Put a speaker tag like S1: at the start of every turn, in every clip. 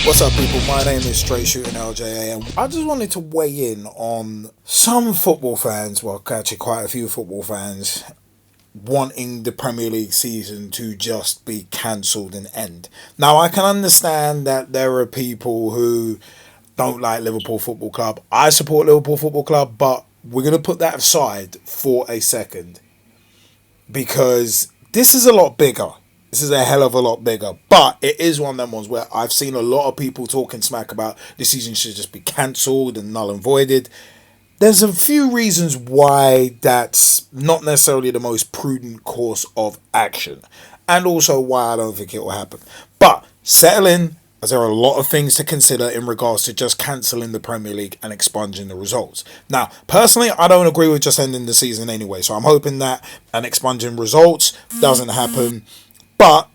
S1: What's up, people? My name is Straight Shootin LJA, and I just wanted to weigh in on some football fans, well, actually quite a few football fans, wanting the Premier League season to just be cancelled and end. Now, I can understand that there are people who don't like Liverpool Football Club. I support Liverpool Football Club, but we're going to put that aside for a second because this is a lot bigger. This is a hell of a lot bigger, but it is one of them ones where I've seen a lot of people talking smack about the season should just be cancelled and null and voided. There's a few reasons why that's not necessarily the most prudent course of action, and also why I don't think it will happen. But settle in, as there are a lot of things to consider in regards to just cancelling the Premier League and expunging the results. Now, personally, I don't agree with just ending the season anyway, so I'm hoping that an expunging results doesn't happen. But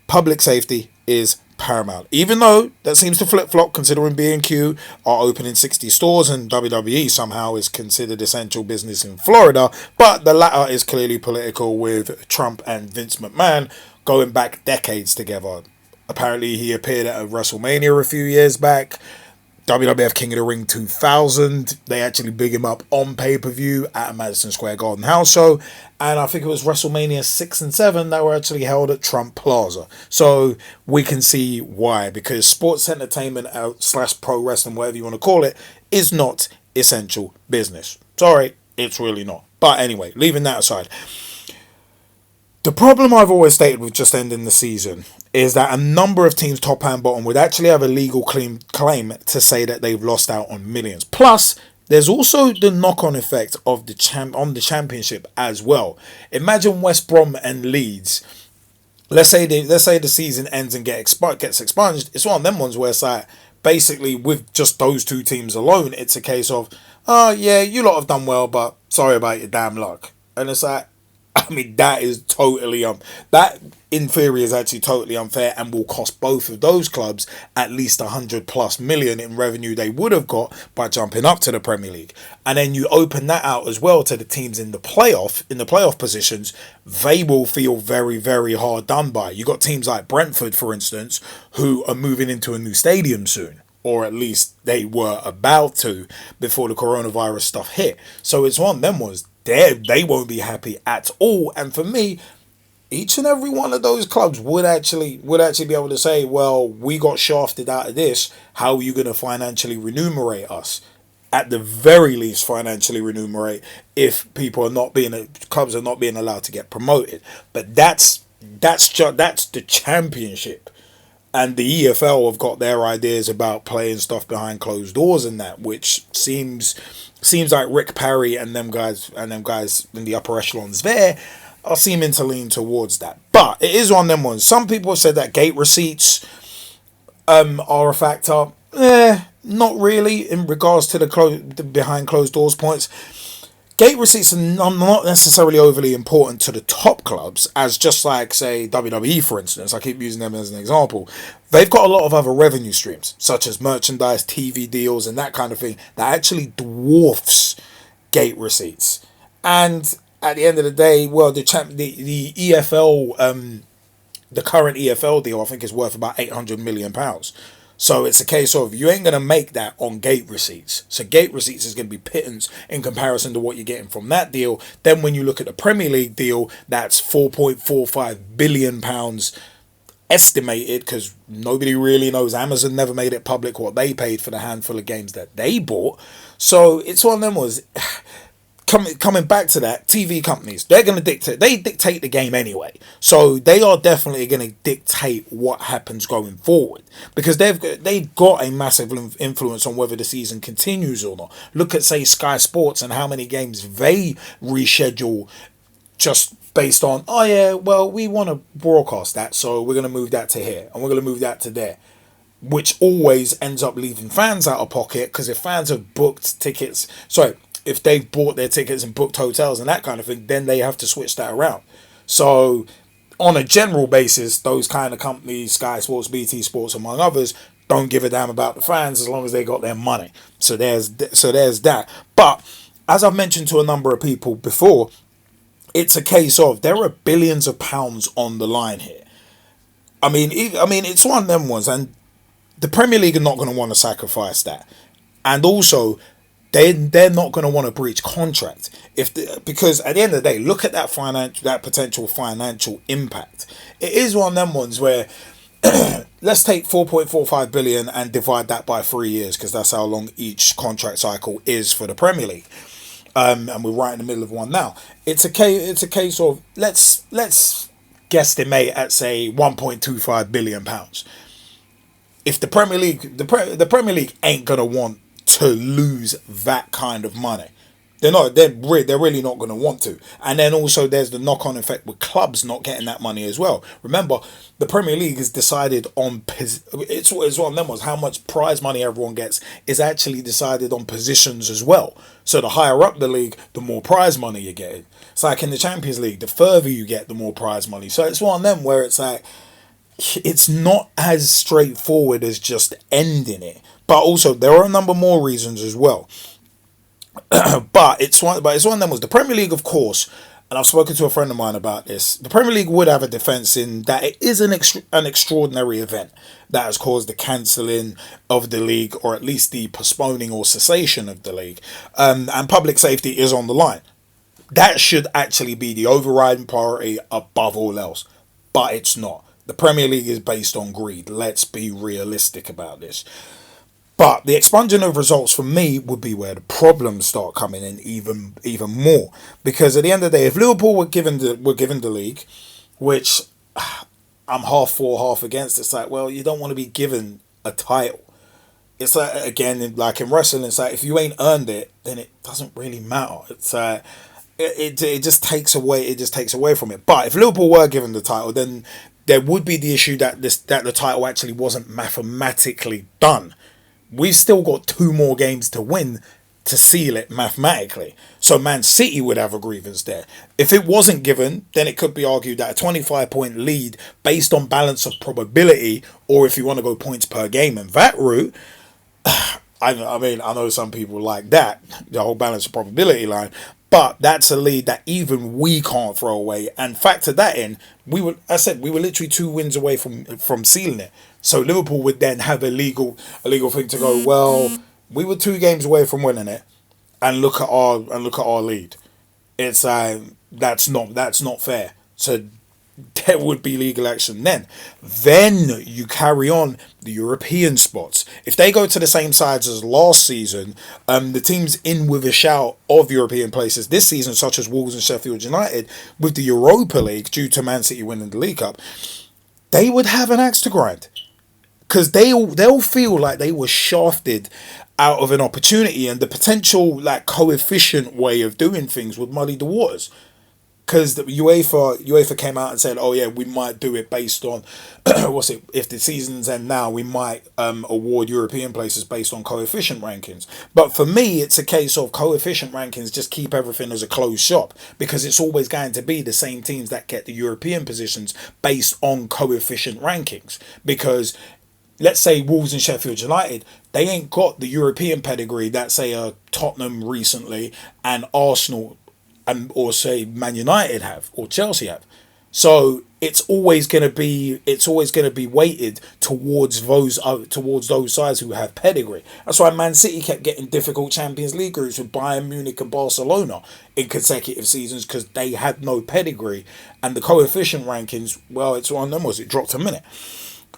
S1: public safety is paramount. Even though that seems to flip-flop considering B&Q are opening 60 stores and WWE somehow is considered essential business in Florida. But the latter is clearly political, with Trump and Vince McMahon going back decades together. Apparently he appeared at a WrestleMania a few years back. WWF King of the Ring 2000, they actually big him up on pay-per-view at a Madison Square Garden house show, and I think it was WrestleMania 6 and 7 that were actually held at Trump Plaza. So we can see why, because sports entertainment / pro wrestling, whatever you want to call it, is not essential business. Sorry, it's really not. But anyway, leaving that aside, the problem I've always stated with just ending the season is that a number of teams, top and bottom, would actually have a legal claim to say that they've lost out on millions. Plus, there's also the knock-on effect of the championship as well. Imagine West Brom and Leeds. Let's say the season ends and gets expunged. It's one of them ones where it's like, basically with just those two teams alone, it's a case of, oh yeah, you lot have done well, but sorry about your damn luck. And it's like, I mean, that is totally that in theory is actually totally unfair and will cost both of those clubs at least 100+ million in revenue they would have got by jumping up to the Premier League. And then you open that out as well to the teams in the playoff positions. They will feel very, very hard done by. You got teams like Brentford, for instance, who are moving into a new stadium soon, or at least they were about to before the coronavirus stuff hit. So it's one of them ones. They won't be happy at all. And for me, each and every one of those clubs would actually be able to say, well, we got shafted out of this. How are you going to financially remunerate us? At the very least, financially remunerate if clubs are not being allowed to get promoted. But that's the championship. And the EFL have got their ideas about playing stuff behind closed doors and that, which seems like Rick Parry and them guys in the upper echelons there are seeming to lean towards that. But it is one of them ones. Some people have said that gate receipts are a factor. Not really in regards to the behind closed doors points. Gate receipts are not necessarily overly important to the top clubs, as just like, say, WWE, for instance. I keep using them as an example. They've got a lot of other revenue streams, such as merchandise, TV deals, and that kind of thing, that actually dwarfs gate receipts. And at the end of the day, well, the EFL, the current EFL deal, I think, is worth about £800 million. So it's a case of you ain't going to make that on gate receipts. So gate receipts is going to be pittance in comparison to what you're getting from that deal. Then when you look at the Premier League deal, that's £4.45 billion estimated, because nobody really knows. Amazon never made it public what they paid for the handful of games that they bought. So it's one of them was... Coming back to that, TV companies, they dictate the game anyway. So they are definitely going to dictate what happens going forward, because they've got a massive influence on whether the season continues or not. Look at, say, Sky Sports and how many games they reschedule just based on, oh yeah, well, we want to broadcast that, so we're going to move that to here and we're going to move that to there, which always ends up leaving fans out of pocket, because if fans have booked tickets, if they've bought their tickets and booked hotels and that kind of thing, then they have to switch that around. So on a general basis, those kind of companies, Sky Sports, BT Sports, among others, don't give a damn about the fans as long as they got their money. So there's that. But as I've mentioned to a number of people before, it's a case of there are billions of pounds on the line here. I mean, it's one of them ones, and the Premier League are not going to want to sacrifice that, and also they're not going to want to breach contract because at the end of the day, look at that potential financial impact. It is one of them ones where let's take 4.45 billion and divide that by 3 years, because that's how long each contract cycle is for the Premier League. And we're right in the middle of one now. It's a case of let's guesstimate at say 1.25 billion pounds. If the Premier League, the Premier League ain't gonna want to lose that kind of money. They're not. They're really not going to want to. And then also there's the knock-on effect with clubs not getting that money as well. Remember, the Premier League is decided on. It's one of them was how much prize money everyone gets is actually decided on positions as well. So the higher up the league, the more prize money you're getting. It's like in the Champions League, the further you get, the more prize money. So it's one of them where it's like it's not as straightforward as just ending it. But also there are a number more reasons as well. but it's one of them was the Premier League, of course, and I've spoken to a friend of mine about this. The Premier League would have a defence in that it is an extraordinary event that has caused the cancelling of the league, or at least the postponing or cessation of the league, and public safety is on the line. That should actually be the overriding priority above all else, but it's not. The Premier League is based on greed. Let's be realistic about this. But the expunging of results for me would be where the problems start coming in even more. Because at the end of the day, if Liverpool were given the league, which I'm half for, half against, it's like, well, you don't want to be given a title. It's like, again, like in wrestling, it's like if you ain't earned it, then it doesn't really matter. It's it just takes away from it. But if Liverpool were given the title, then there would be the issue that the title actually wasn't mathematically done. We've still got 2 more games to win to seal it mathematically. So Man City would have a grievance there. If it wasn't given, then it could be argued that a 25-point lead based on balance of probability, or if you want to go points per game and that route, I know some people like that, the whole balance of probability line, but that's a lead that even we can't throw away. And factor that in, we were literally 2 wins away from sealing it. So Liverpool would then have a legal thing to go, well, we were 2 games away from winning it, and look at our lead. It's that's not fair. So there would be legal action then. Then you carry on the European spots. If they go to the same sides as last season, the teams in with a shout of European places this season, such as Wolves and Sheffield United, with the Europa League due to Man City winning the League Cup, they would have an axe to grind. Because they'll feel like they were shafted out of an opportunity, and the potential like coefficient way of doing things would muddy the waters. Because the UEFA came out and said, oh yeah, we might do it based on if the season's end now, we might award European places based on coefficient rankings. But for me, it's a case of coefficient rankings just keep everything as a closed shop, because it's always going to be the same teams that get the European positions based on coefficient rankings. Because let's say Wolves and Sheffield United, they ain't got the European pedigree that say Tottenham recently and Arsenal or say Man United have, or Chelsea have. So it's always going to be weighted towards those sides who have pedigree. That's why Man City kept getting difficult Champions League groups with Bayern Munich and Barcelona in consecutive seasons, because they had no pedigree, and the coefficient rankings, well, it's one of them it dropped a minute.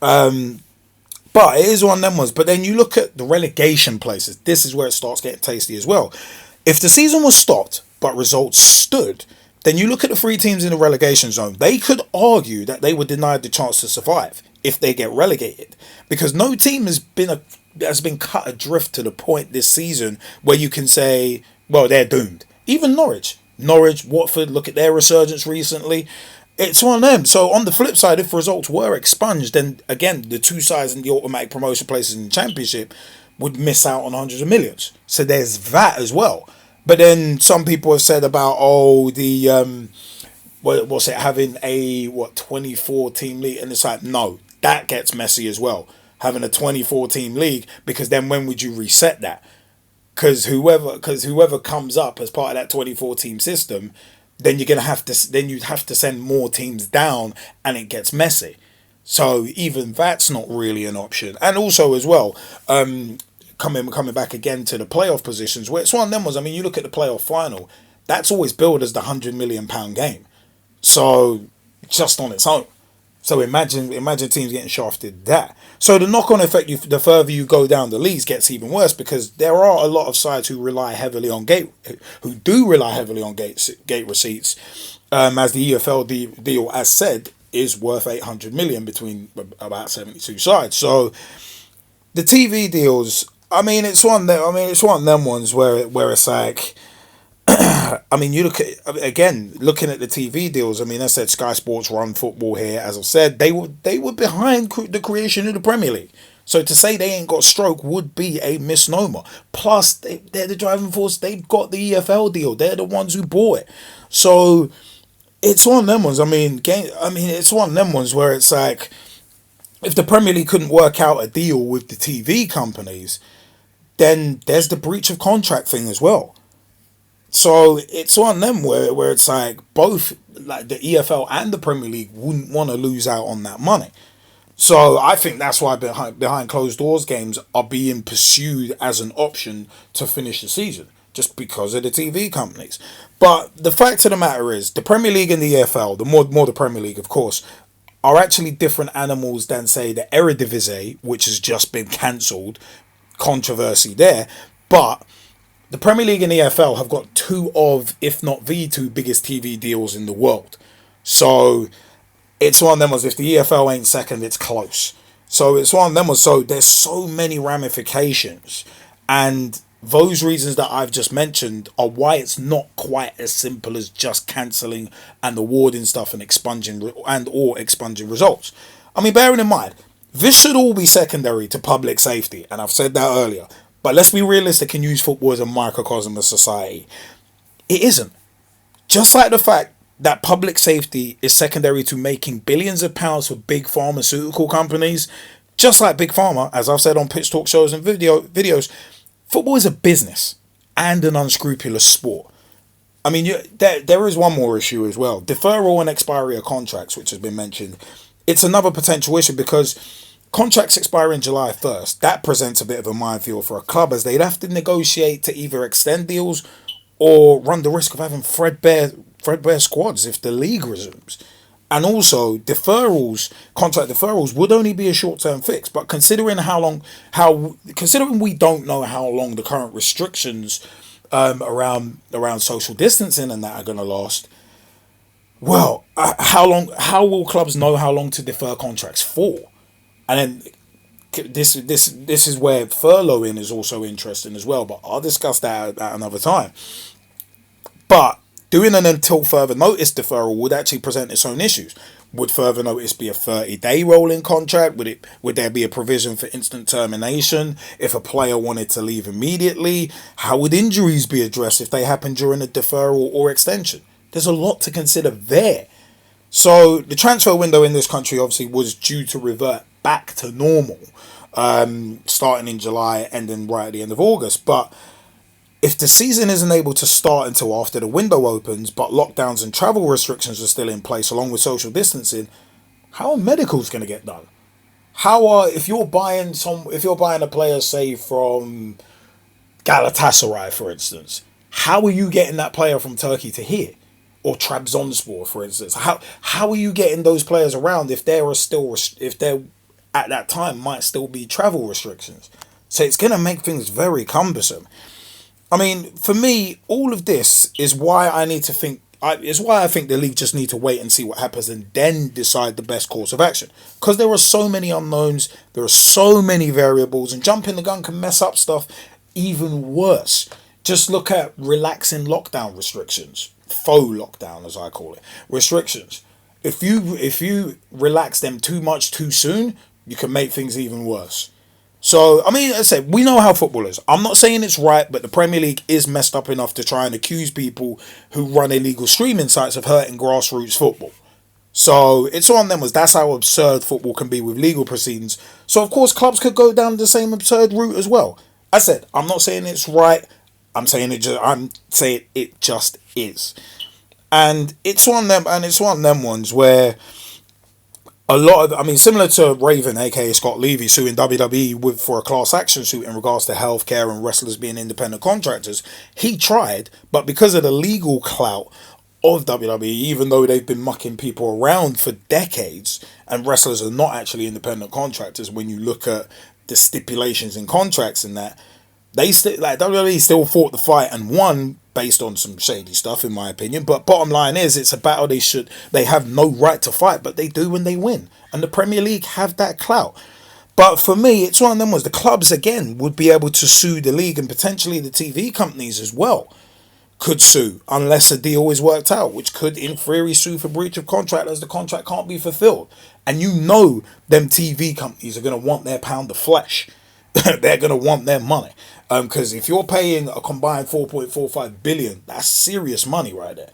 S1: But it is one of them ones. But then you look at the relegation places. This is where it starts getting tasty as well. If the season was stopped, but results stood, then you look at the 3 teams in the relegation zone. They could argue that they were denied the chance to survive if they get relegated. Because no team has been cut adrift to the point this season where you can say, well, they're doomed. Even Norwich, Watford, look at their resurgence recently. It's one of them. So on the flip side, if results were expunged, then again, the 2 sides in the automatic promotion places in the Championship would miss out on hundreds of millions. So there's that as well. But then some people have said about, having a 24 team league, and it's like, no, that gets messy as well. Having a 24 team league, because then when would you reset that? Because whoever comes up as part of that 24 team system, then you'd have to send more teams down, and it gets messy. So even that's not really an option. And also as well, coming back again to the playoff positions, where it's one of them was, I mean, you look at the playoff final, that's always billed as the £100 million game. So just on its own. So imagine teams getting shafted that. So the knock on effect, the further you go down the leagues, gets even worse because there are a lot of sides who do rely heavily on gate receipts, as the EFL deal, as said, is worth 800 million between about 72 sides. So the TV deals, it's one of them ones where it's like, I mean, you look at, again, looking at the TV deals. I mean, I said Sky Sports run football here. As I've said, they were behind the creation of the Premier League. So to say they ain't got stroke would be a misnomer. Plus, they're the driving force. They've got the EFL deal. They're the ones who bought it. So it's one of them ones. It's one of them ones where it's like, if the Premier League couldn't work out a deal with the TV companies, then there's the breach of contract thing as well. So it's one of them where it's like both, like the EFL and the Premier League wouldn't want to lose out on that money. So I think that's why behind closed doors games are being pursued as an option to finish the season, just because of the TV companies. But the fact of the matter is, the Premier League and the EFL, the more the Premier League, of course, are actually different animals than, say, the Eredivisie, which has just been cancelled. Controversy there. But the Premier League and EFL have got two of, if not the two biggest TV deals in the world. So it's one of them as if the EFL ain't second, it's close. So it's one of them as, so there's so many ramifications. And those reasons that I've just mentioned are why it's not quite as simple as just cancelling and awarding stuff and expunging results. I mean, bearing in mind, this should all be secondary to public safety, and I've said that earlier. But let's be realistic and use football as a microcosm of society. It isn't. Just like the fact that public safety is secondary to making billions of pounds for big pharmaceutical companies, just like Big Pharma, as I've said on pitch talk shows and videos, football is a business and an unscrupulous sport. I mean, there is one more issue as well. Deferral and expiry of contracts, which has been mentioned. It's another potential issue because contracts expire in July 1st. That presents a bit of a minefield for a club, as they'd have to negotiate to either extend deals or run the risk of having threadbare squads if the league resumes. And also, contract deferrals would only be a short-term fix. But considering considering we don't know how long the current restrictions around social distancing and that are going to last, well, how will clubs know how long to defer contracts for? And then this is where furloughing is also interesting as well, but I'll discuss that at another time. But doing an until further notice deferral would actually present its own issues. Would further notice be a 30-day rolling contract? Would there be a provision for instant termination if a player wanted to leave immediately? How would injuries be addressed if they happen during a deferral or extension? There's a lot to consider there. So the transfer window in this country obviously was due to revert back to normal, starting in July, ending right at the end of August. But if the season isn't able to start until after the window opens, but lockdowns and travel restrictions are still in place along with social distancing, how are medicals going to get done? If you're buying a player, say from Galatasaray, for instance, how are you getting that player from Turkey to here? Or Trabzonspor, for instance. How are you getting those players around if there at that time might still be travel restrictions? So it's going to make things very cumbersome. I mean, for me, all of this is why I think the league just need to wait and see what happens and then decide the best course of action. Because there are so many unknowns, there are so many variables, and jumping the gun can mess up stuff even worse. Just look at relaxing lockdown restrictions. Faux lockdown, as I call it, restrictions. If you relax them too much too soon, you can make things even worse. So, I mean, as I said, we know how football is. I'm not saying it's right, but the Premier League is messed up enough to try and accuse people who run illegal streaming sites of hurting grassroots football. So, it's on them as that's how absurd football can be with legal proceedings. So, of course, clubs could go down the same absurd route as well. I said, I'm not saying it's right. I'm saying it just is. And it's one of them ones where A lot of, I mean, similar to Raven, aka Scott Levy, suing WWE for a class action suit in regards to healthcare and wrestlers being independent contractors. He tried, but because of the legal clout of WWE, even though they've been mucking people around for decades, and wrestlers are not actually independent contractors when you look at the stipulations in contracts and that, they still, like, WWE still fought the fight and won based on some shady stuff, in my opinion. But bottom line is, it's a battle they have no right to fight, but they do when they win. And the Premier League have that clout. But for me, it's one of them was the clubs again would be able to sue the league, and potentially the TV companies as well could sue unless a deal is worked out, which could in theory sue for breach of contract as the contract can't be fulfilled. And you know them TV companies are going to want their pound of flesh. They're going to want their money. Because if you're paying a combined 4.45 billion, that's serious money right there.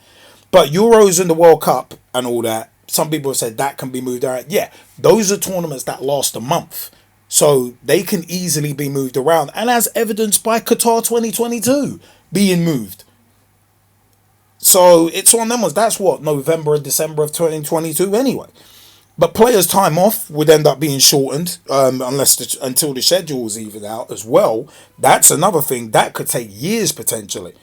S1: But Euros and the World Cup and all that, some people have said that can be moved around. Yeah, those are tournaments that last a month. So they can easily be moved around. And as evidenced by Qatar 2022 being moved. So it's one of them ones. That's what, November and December of 2022 anyway. But players' time off would end up being shortened until the schedule's even out as well. That's another thing that could take years potentially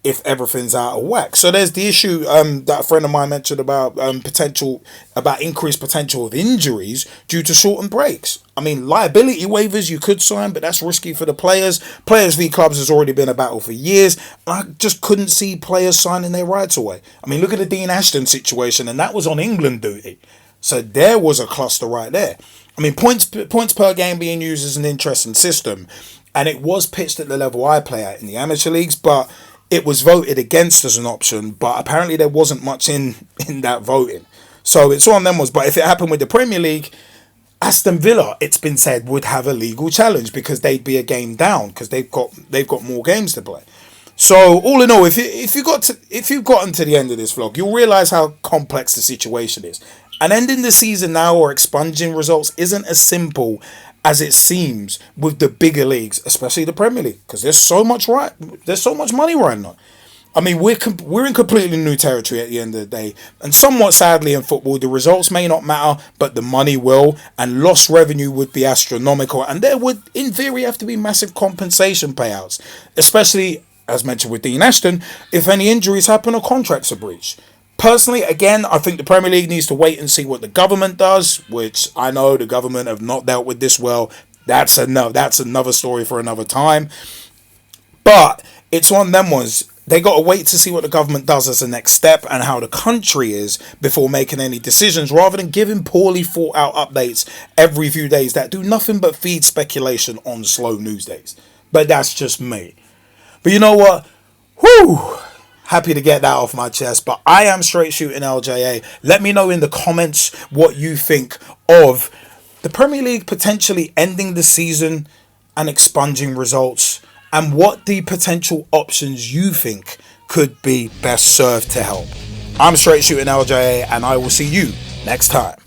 S1: if everything's out of whack. So there's the issue that a friend of mine mentioned about increased potential of injuries due to shortened breaks. I mean, liability waivers you could sign, but that's risky for the players. Players v clubs has already been a battle for years. I just couldn't see players signing their rights away. I mean, look at the Dean Ashton situation, and that was on England duty. So there was a cluster right there. I mean, points per game being used as an interesting system, and it was pitched at the level I play at in the amateur leagues, but it was voted against as an option. But apparently there wasn't much in that voting. So it's one of them ones. But if it happened with the Premier League, Aston Villa, it's been said, would have a legal challenge because they'd be a game down because they've got more games to play. So all in all, if you've gotten to the end of this vlog, you'll realise how complex the situation is. And ending the season now or expunging results isn't as simple as it seems with the bigger leagues, especially the Premier League, because there's so much money right now. I mean, we're in completely new territory at the end of the day, and somewhat sadly in football, the results may not matter, but the money will, and lost revenue would be astronomical, and there would, in theory, have to be massive compensation payouts, especially, as mentioned with Dean Ashton, if any injuries happen or contracts are breached. Personally, again, I think the Premier League needs to wait and see what the government does, which I know the government have not dealt with this well. That's another story for another time. But it's one of them ones. They got to wait to see what the government does as the next step and how the country is before making any decisions, rather than giving poorly thought out updates every few days that do nothing but feed speculation on slow news days. But that's just me. But you know what? Whew! Happy to get that off my chest. But I am Straight Shootin LJA. Let me know in the comments what you think of the Premier League potentially ending the season and expunging results, and what the potential options you think could be best served to help. I'm Straight Shootin LJA, and I will see you next time.